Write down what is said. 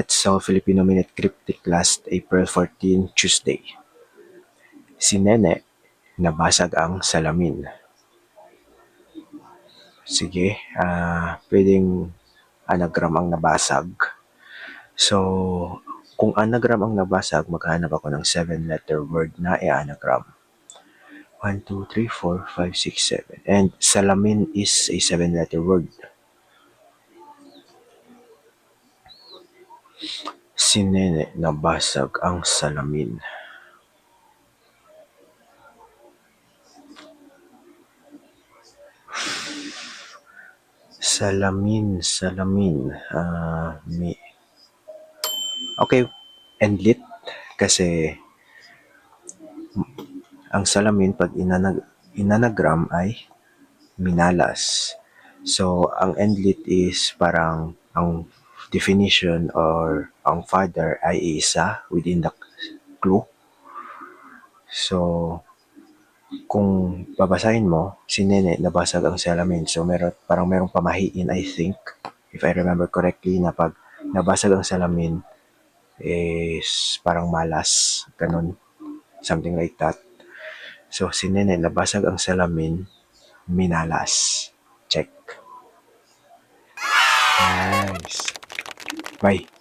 Let's solve Filipino Minute Cryptic last April 14, Tuesday. Si Nene, nabasag ang salamin. Sige, pwedeng anagram ang nabasag. So, kung anagram ang nabasag, maghanap ako ng 7-letter word na i-anagram. 1, 2, 3, 4, 5, 6, 7. And salamin is a 7-letter word. Si Nene, nabasag ang salamin. Salamin. Okay, endlit. Kasi ang salamin pag inanagram ay minalas. So, ang endlit is parang ang definition or ang father ay isa within the clue. So, kung babasahin mo, si Nene nabasag ang salamin. So, parang merong pamahiin, I think, if I remember correctly, na pag nabasag ang salamin is parang malas, ganun, something like that. So, si Nene nabasag ang salamin, minalas. Check. Nice. Bye.